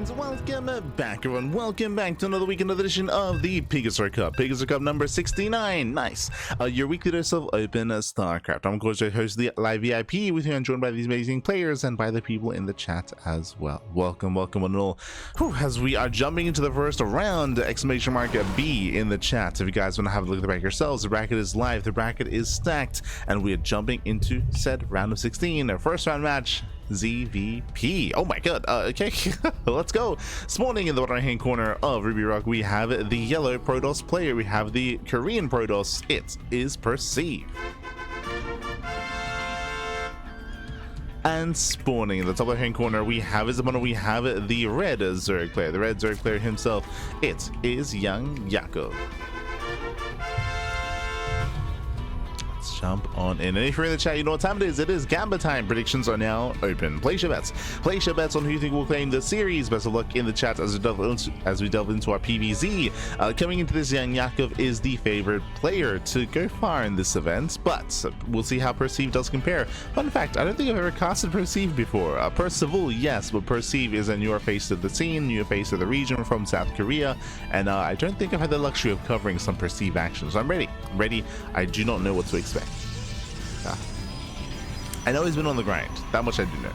And welcome back, everyone. Welcome back to another week, another edition of the PiGosaur Cup. PiGosaur Cup number 69. Nice. Your weekly dose of open StarCraft. I'm, of course, your host, the live VIP, with you. I'm joined by these amazing players and by the people in the chat as well. Welcome, welcome, one and all. Whew, as we are jumping into the first round, exclamation mark B in the chat. If you guys want to have a look at the bracket yourselves, the bracket is live, the bracket is stacked, and we are jumping into said round of 16. Our first round match. ZvP. Oh my god. Okay, let's go. This morning in the bottom right hand corner of Ruby Rock, we have the yellow Protoss player. We have the Korean Protoss. It is Perceive. And spawning in the top right hand corner, we have the red Zerg player. The red Zerg player himself. It is YoungYakov. Jump on in. And if you're in the chat, you know what time it is. It is Gamba time. Predictions are now open. Place your bets. Place your bets on who you think will claim the series. Best of luck in the chat as we delve into our PvZ. Coming into this, YoungYakov is the favorite player to go far in this event, but we'll see how Perceive does compare. Fun fact, I don't think I've ever casted Perceive before. Percival, yes, but Perceive is a newer face to the scene, newer face to the region from South Korea, and I don't think I've had the luxury of covering some Perceive action, so I'm ready. I do not know what to expect. I know he's been on the grind. That much I do know.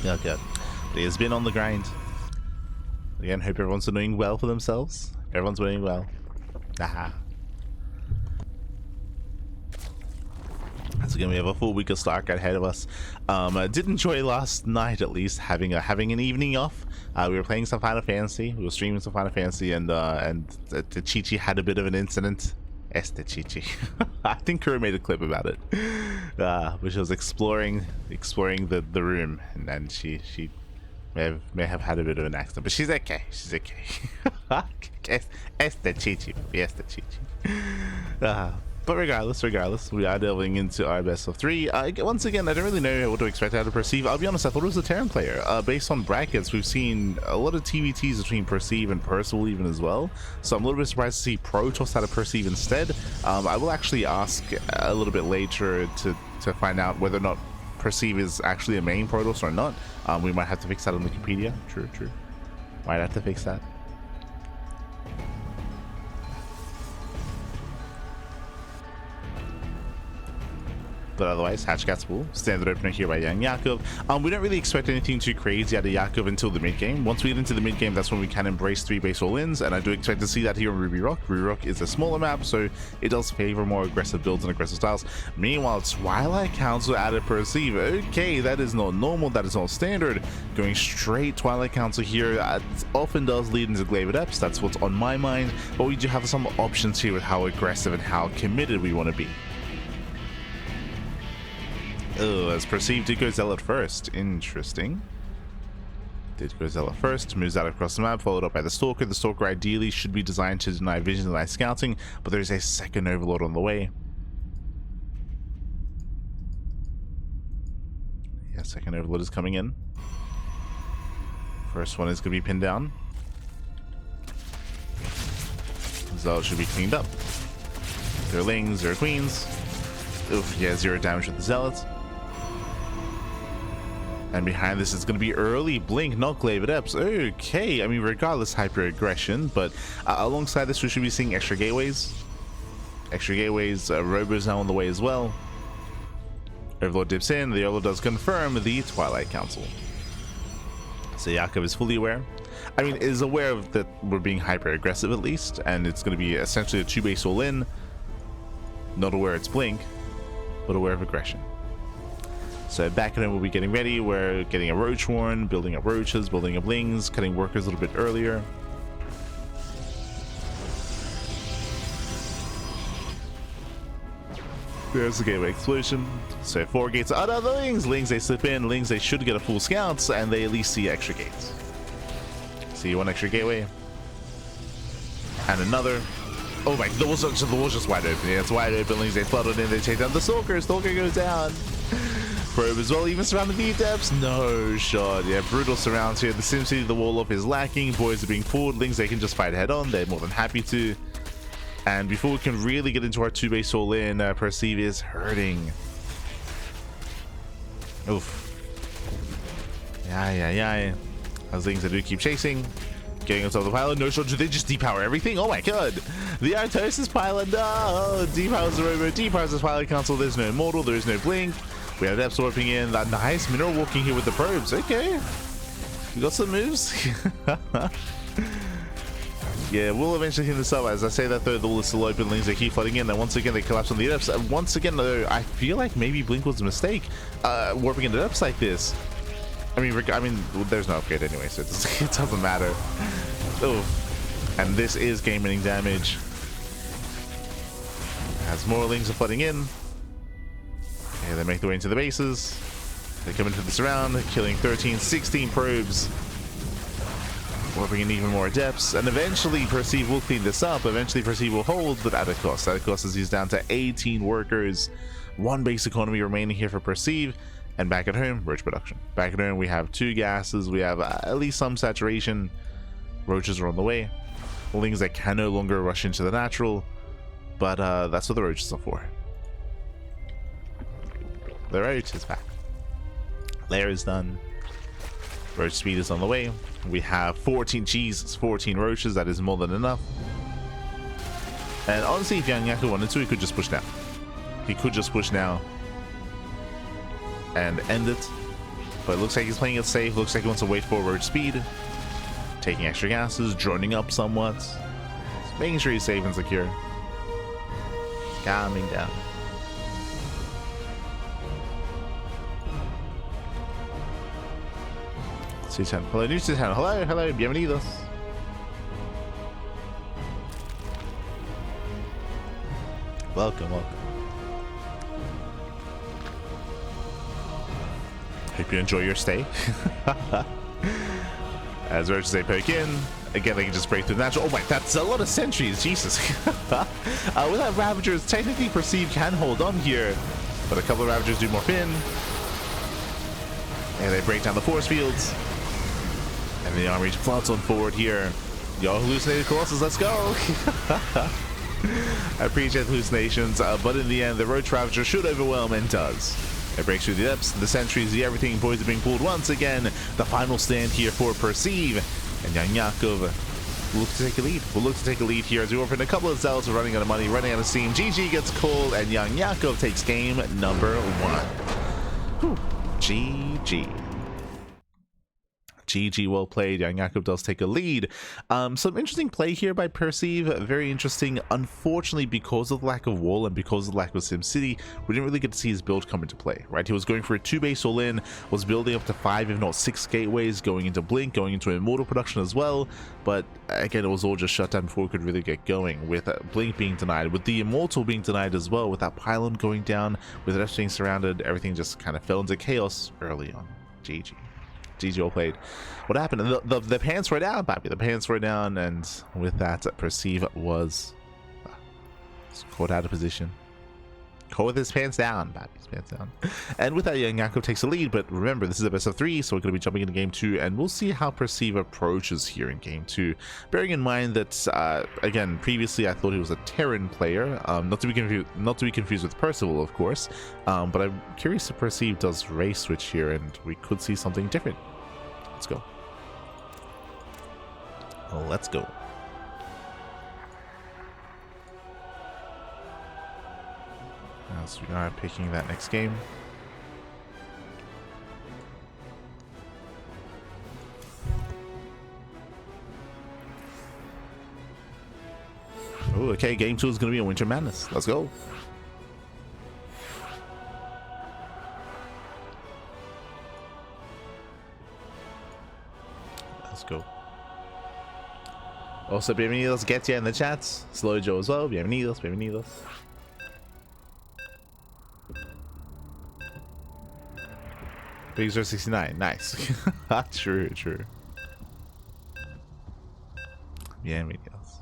Yeah, good. But he has been on the grind. Again, hope everyone's doing well for themselves. Everyone's doing well. Aha. So again, we have a full week of StarCraft ahead of us. I did enjoy last night, at least, having an evening off. We were playing some Final Fantasy. We were streaming some Final Fantasy, and the Chichi had a bit of an incident. Este Chichi. I think Kuro made a clip about it, which was exploring the room, and then she may have had a bit of an accident, but she's okay. She's okay. Este Chichi. Este Chichi. But regardless, we are delving into our best of 3. Once again, I don't really know what to expect out of Perceive. I'll be honest, I thought it was a Terran player. Based on brackets, we've seen a lot of TVTs between Perceive and Percival even as well. So I'm a little bit surprised to see Protoss out of Perceive instead. I will actually ask a little bit later to find out whether or not Perceive is actually a main Protoss or not. We might have to fix that on Wikipedia. True. Might have to fix that. But otherwise, Hatchcat's Pool, standard opener here by YoungYakov. We don't really expect anything too crazy out of Yakov until the mid-game. Once we get into the mid-game, that's when we can embrace 3 base all-ins, and I do expect to see that here on Ruby Rock. Ruby Rock is a smaller map, so it does favor more aggressive builds and aggressive styles. Meanwhile, Twilight Council out of Perceive. Okay, that is not normal, that is not standard. Going straight Twilight Council here often does lead into Glaive Adepts. That's what's on my mind, but we do have some options here with how aggressive and how committed we want to be. Oh, as Perceived did go Zealot first. Interesting. Did go Zealot first, moves out across the map, followed up by the Stalker. The Stalker ideally should be designed to deny vision, deny scouting, but there's a second Overlord on the way. Yeah, second Overlord is coming in. First one is going to be pinned down. Zealot should be cleaned up. Zero Lings, zero Queens. Oof, yeah, 0 damage with the Zealots. And behind this is going to be early Blink, not Glaive Adepts. Okay, I mean, regardless, hyper aggression, but alongside this, we should be seeing extra gateways. Robo's now on the way as well. Overlord dips in, the Overlord does confirm the Twilight Council. So Yakov is fully aware. I mean, is aware of that we're being hyper aggressive at least, and it's going to be essentially a 2 base all in. Not aware it's Blink, but aware of aggression. So back at him, we'll be getting ready. We're getting a Roach Warren, building up Roaches, building up Lings, cutting workers a little bit earlier. There's the gateway explosion. So 4 gates. Oh no, the Lings they slip in. Lings, they should get a full scouts, and they at least see extra gates. See 1 extra gateway. And another. Oh my, the wall's just wide open. Yeah, it's wide open. Lings, they flooded in, they take down the Stalker. Stalker goes down. Probe as well, even surrounding the Adepts. No shot. Yeah, brutal surrounds here. The SimCity, the wall off is lacking. Boys are being pulled. Lings, they can just fight head on. They're more than happy to. And before we can really get into our 2-base all-in, Perceive is hurting. Oof. Yeah. Those things that do keep chasing. Getting on top of the pylon. No shot. Do they just depower everything? Oh my god. The Artosis pylon. No. Depowers the robo. Depowers this pylon console. There's no immortal. There's no blink. We have depth swarping in. That nice mineral walking here with the probes. Okay. We got some moves. Yeah, we'll eventually clean this up. As I say that though, the wall is still open. Lanes they keep flooding in. Then once again they collapse on the depths. And once again though, I feel like maybe blink was a mistake. Warping into depths like this. I mean, there's no upgrade anyway, so it doesn't matter. Oh, and this is game-ending damage. As more lings are flooding in. Yeah, they make their way into the bases. They come into this round, killing 13, 16 probes. Warping in even more depths, and eventually Perceive will clean this up. Eventually Perceive will hold, but at a cost. At a cost as he's down to 18 workers. 1 base economy remaining here for Perceive. And back at home, roach production. Back at home, we have 2 gases. We have at least some saturation. Roaches are on the way. Lings that can no longer rush into the natural. But that's what the roaches are for. The roach is back. Lair is done. Roach speed is on the way. We have 14 cheese, 14 roaches. That is more than enough. And honestly, if YoungYakov wanted to, he could just push now. He could just push now and end it, but it looks like he's playing it safe. Looks like he wants to wait for roach speed, taking extra gases, droning up somewhat, making sure he's safe and secure, calming down. C10. Hello, new C10. Hello, bienvenidos. Welcome. Hope you enjoy your stay. As roaches they poke in. Again, they can just break through the natural. Oh my, that's a lot of sentries. Jesus. Without Ravagers, technically Perceive can hold on here. But a couple of Ravagers do morph in. And they break down the force fields. And the army floods on forward here. Y'all hallucinated Colossus, let's go. I appreciate the hallucinations, but in the end, the Roach Ravager should overwhelm and does. It breaks through the depths, the sentries, the everything, boys are being pulled once again. The final stand here for Perceive. And YoungYakov will look to take a lead. We'll look to take a lead here as we open a couple of zealots are running out of money, running out of steam. GG gets cold, and YoungYakov takes game number 1. Whew. GG. GG, well played. YoungYakov does take a lead. Some interesting play here by Perceive. Very interesting. Unfortunately, because of the lack of wall and because of the lack of SimCity, we didn't really get to see his build come into play, right? He was going for a 2-base all-in, was building up to 5, if not 6 gateways, going into Blink, going into Immortal production as well. But again, it was all just shut down before we could really get going, with Blink being denied, with the Immortal being denied as well, with that pylon going down, with it being surrounded, everything just kind of fell into chaos early on. GG. GG, all played. What happened? The pants were down, Bobby. The pants were down, and with that, Perceive was caught out of position. Caught with his pants down, Bobby. His pants down. And with that, YoungYakov takes the lead. But remember, this is a best of 3, so we're going to be jumping into game 2, and we'll see how Perceive approaches here in game 2. Bearing in mind that, again, previously I thought he was a Terran player, not to be confused with Percival, of course. But I'm curious if Perceive does race switch here, and we could see something different. Let's go. Let's go. As we are picking that next game. Oh, okay. Game 2 is going to be a Winter Madness. Let's go. Let's go. Also, bienvenidos, Getya in the chats. Slow Joe as well. Bienvenidos. PiGosaur 69. Nice. True. Bienvenidos.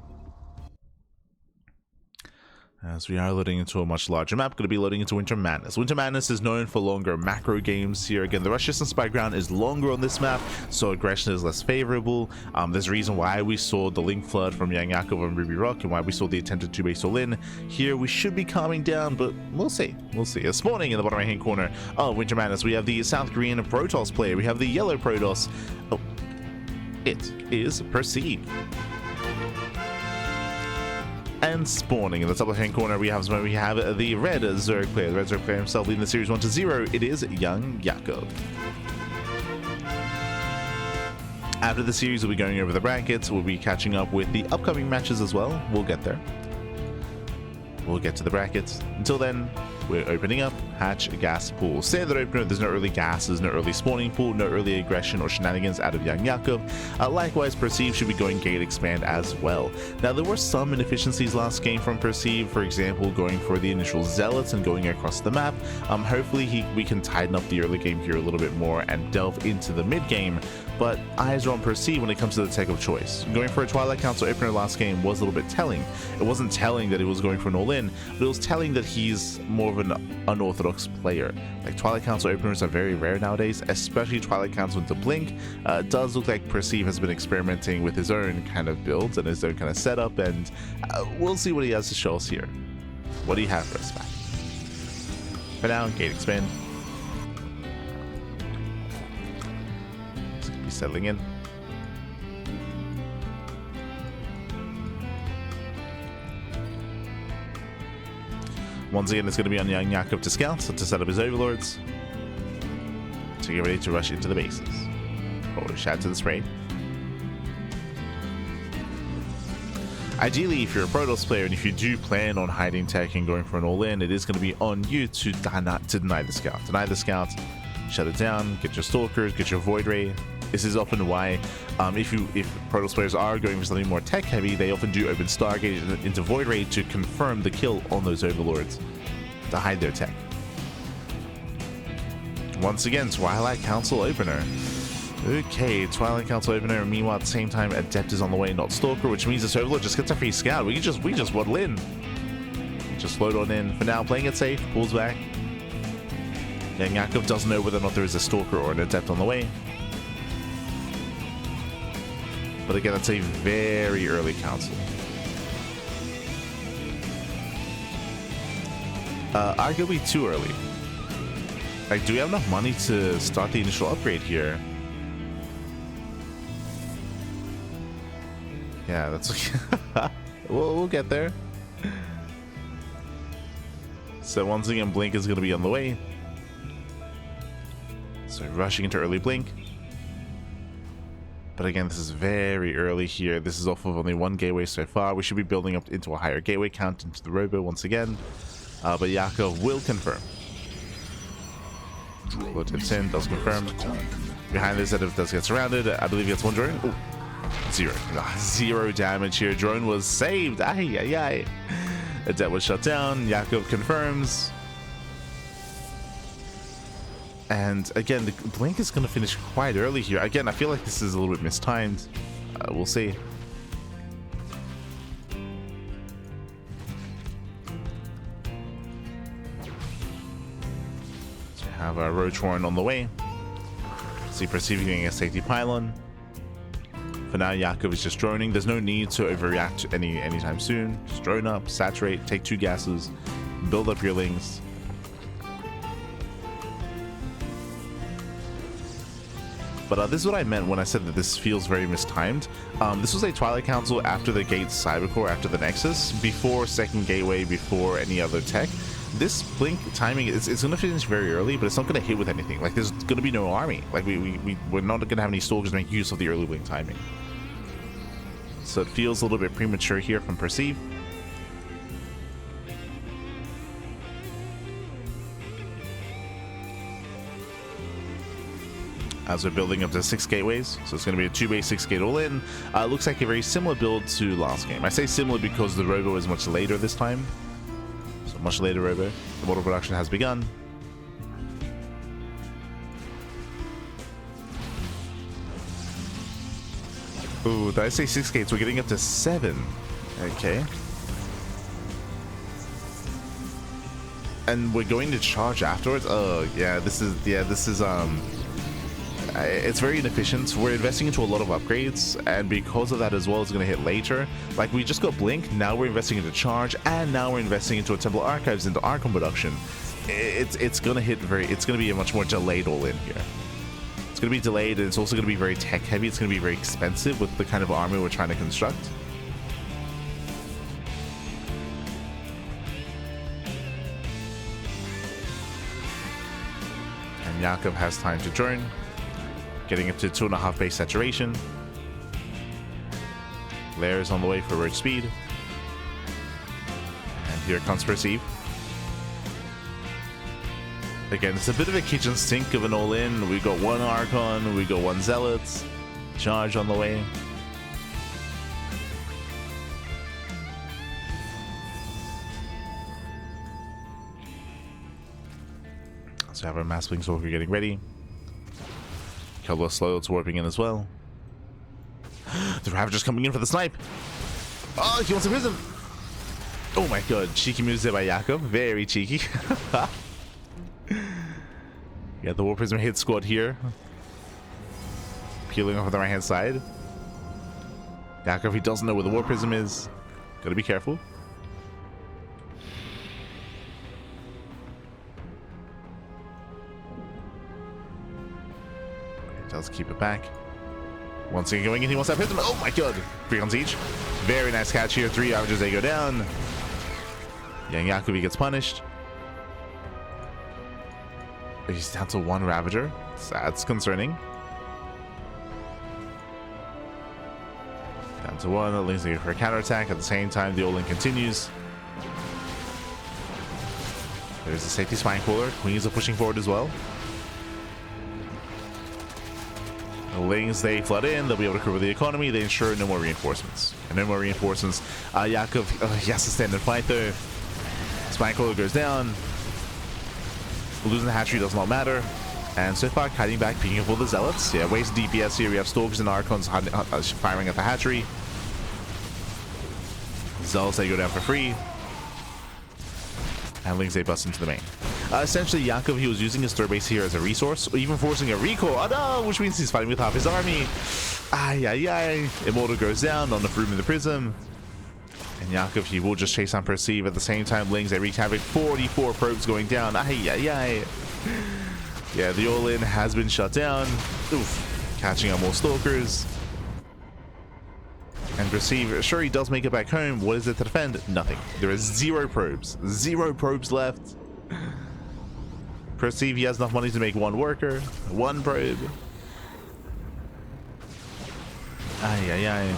as we are loading into a much larger map, going to be loading into Winter Madness. Winter Madness is known for longer macro games here. Again, the rush distance by ground is longer on this map, so aggression is less favorable. There's a reason why we saw the Link Flood from YoungYakov and Ruby Rock, and why we saw the attempted 2-base all-in. Here, we should be calming down, but we'll see. We'll see. Spawning in the bottom right-hand corner of Winter Madness, we have the South Korean Protoss player. We have the yellow Protoss. Oh, it is Perceive. And spawning in the top left-hand corner, we have the red Zerg player. The red Zerg player himself leading the series 1-0. It is YoungYakov. After the series, we'll be going over the brackets. We'll be catching up with the upcoming matches as well. We'll get there. We'll get to the brackets. Until then, we're opening up hatch gas pool. Standard opener, there's no early gases, no early spawning pool, no early aggression or shenanigans out of YoungYakov. Likewise, Perceive should be going gate expand as well. Now, there were some inefficiencies last game from Perceive, for example, going for the initial zealots and going across the map. Hopefully we can tighten up the early game here a little bit more and delve into the mid game, but eyes are on Perceive when it comes to the tech of choice. Going for a Twilight Council opener last game was a little bit telling. It wasn't telling that he was going for an all-in, but it was telling that he's more of an unorthodox player. Like, Twilight Council openers are very rare nowadays, especially Twilight Council into Blink. It does look like Perceive has been experimenting with his own kind of builds and his own kind of setup, and we'll see what he has to show us here. What do you have for us, Matt? For now, gate expand. It's gonna be settling in. Once again, it's going to be on YoungYakov to scout, so to set up his overlords, to get ready to rush into the bases. Or shout to the spray. Ideally, if you're a Protoss player and if you do plan on hiding tech and going for an all-in, it is going to be on you to deny the scout. Deny the scout, shut it down, get your stalkers, get your void ray. This is often why, if Protoss players are going for something more tech heavy, they often do open Stargate into Void Ray to confirm the kill on those overlords, to hide their tech. Once again, Twilight Council opener. Okay, Twilight Council opener. Meanwhile, at the same time, Adept is on the way, not Stalker, which means this overlord just gets a free scout. We just waddle in. Just load on in. For now, playing it safe, pulls back. YoungYakov doesn't know whether or not there is a Stalker or an Adept on the way. But again, that's a very early council. Arguably too early. Like, do we have enough money to start the initial upgrade here? Yeah, that's we'll get there. So once again, Blink is going to be on the way. So rushing into early Blink. But again, this is very early here. This is off of only one gateway so far. We should be building up into a higher gateway count into the robo once again. But Yakov will confirm. Load hits in, does confirm. Behind this, Edif does get surrounded. I believe he gets one drone. Ooh, zero. Zero damage here. Drone was saved. Ay, ay, ay. Adept was shut down. Yakov confirms. And again, the Blink is going to finish quite early here. Again, I feel like this is a little bit mistimed. We'll see. So we have our Roach Warren on the way. See, perceiving a safety pylon. For now, Yakov is just droning. There's no need to overreact anytime soon. Just drone up, saturate, take 2 gases, build up your lings. But this is what I meant when I said that this feels very mistimed. This was a Twilight Council after the Gate Cybercore, after the Nexus, before second gateway, before any other tech. This Blink timing, it's going to finish very early, but it's not going to hit with anything. Like, there's going to be no army. Like, we're not going to have any Stalkers make use of the early Blink timing. So it feels a little bit premature here from Perceive. As we're building up to 6 gateways, so it's going to be a 2-base 6-gate all-in. Looks like a very similar build to last game. I say similar because the robo is much later this time. So much later robo. The model production has begun. Ooh, did I say 6 gates? We're getting up to 7. Okay. and we're going to charge afterwards. Oh yeah, this is it's very inefficient. We're investing into a lot of upgrades, and because of that as well, it's going to hit later. Like, we just got Blink, now we're investing into charge, and now we're investing into a Temple Archives, into Archon production. It's going to hit it's going to be a much more delayed all in here. It's going to be delayed, and it's also going to be very tech heavy. It's going to be very expensive with the kind of army we're trying to construct. And Yakov has time to drone, getting up to 2.5 base saturation. Lair is on the way for road speed. And here comes Perceive. Again, it's a bit of a kitchen sink of an all-in. We got 1 Archon, we got 1 Zealot. Charge on the way. So we have our Mass Blink Stalker getting ready. A couple of Slows warping in as well. The Ravager's coming in for the snipe. Oh, he wants a Prism. Oh my god, cheeky moves there by Yakov. Very cheeky. Yeah, the War Prism hit squad here. Peeling off on the right hand side. Yakov, he doesn't know where the War Prism is. Gotta be careful. He does keep it back. Once again going in, he wants that Prism. Oh my god! 3 on Siege. Very nice catch here. 3 Ravagers, they go down. YoungYakov, he gets punished. He's down to 1 Ravager. That's concerning. Down to 1. That leaves me for a counterattack. At the same time, the all-in continues. There's the safety Spine Crawler. Queens are pushing forward as well. The Lings, they flood in. They'll be able to cover the economy. They ensure no more reinforcements. And no more reinforcements. Yakov, he has to stand and fight though. Spine Crawler goes down. Losing the hatchery does not matter. And so far, hiding back, picking up all the Zealots. Yeah, waste DPS here. We have Stalkers and Archons firing at the hatchery. Zealots, they go down for free. And Lings, they bust into the main. Essentially, Yakov, he was using his third base here as a resource, or even forcing a recall. Oh no, which means he's fighting with half his army. Ay, ay, ay. Immortal goes down, not enough room in the prism. And Yakov, he will just chase on Perceive. At the same time, Lings, they wreak havoc. 44 probes going down. Ay, ay, ay. Yeah, the all-in has been shut down. Oof. Catching up more Stalkers. And Perceive, sure, he does make it back home. What is it to defend? Nothing. There is 0 probes. 0 probes left. Perceive, he has enough money to make 1 worker. 1 probe. Ay, ay, ay.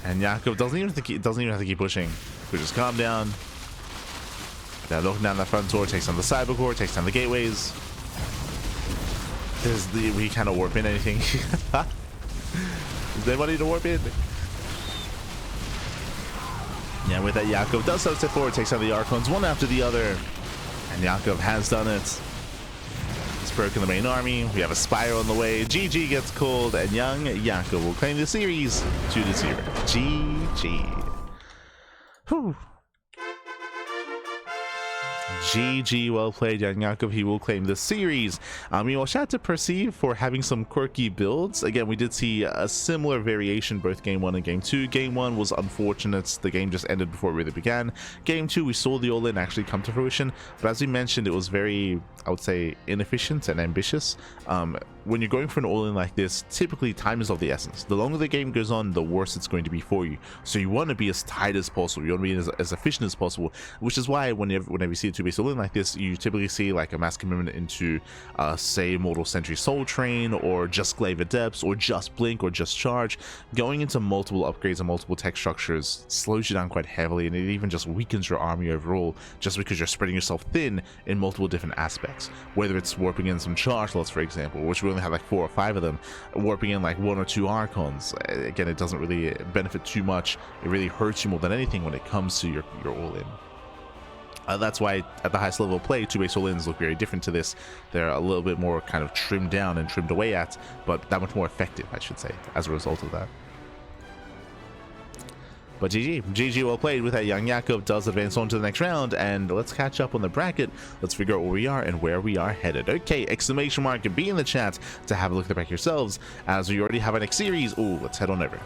And Yakov doesn't even have to keep pushing. We just calm down. They're looking down that front door, takes down the cyber core, takes down the gateways. We cannot warp in anything. Is there money to warp in? Yeah, with that, Yakov does so step forward, takes down the Archons one after the other. And Yakov has done it. He's broken the main army. We have a Spire on the way. GG gets called, and YoungYakov will claim the series 2-0. GG. Whew. GG, well played, YoungYakov. He will claim the series. Meanwhile, shout out to Perceive for having some quirky builds. Again, we did see a similar variation both game 1 and game 2. Game 1 was unfortunate. The game just ended before it really began. Game 2, we saw the all-in actually come to fruition. But as we mentioned, it was very, I would say, inefficient and ambitious. When you're going for an all-in like this, typically time is of the essence. The longer the game goes on, the worse it's going to be for you. So you want to be as tight as possible. You want to be as efficient as possible, which is why whenever you see a 2-base all-in like this, you typically see like a mass commitment into, say, Mortal Century Soul Train, or just Glaive Adepts, or just Blink, or just Charge. Going into multiple upgrades and multiple tech structures slows you down quite heavily, and it even just weakens your army overall, just because you're spreading yourself thin in multiple different aspects. Whether it's warping in some charge slots, for example, which we only have like 4 or 5 of them, warping in like 1 or 2 Archons. Again, it doesn't really benefit too much. It really hurts you more than anything when it comes to your all-in. That's why at the highest level of play, 2-base all-ins look very different to this. They're a little bit more kind of trimmed down and trimmed away at, but that much more effective, I should say, as a result of that. But GG well played with that. YoungYakov does advance on to the next round, and let's catch up on the bracket. Let's figure out where we are and where we are headed. Okay, exclamation mark, be in the chat to have a look at the bracket yourselves, as we already have our next series. Ooh, let's head on over.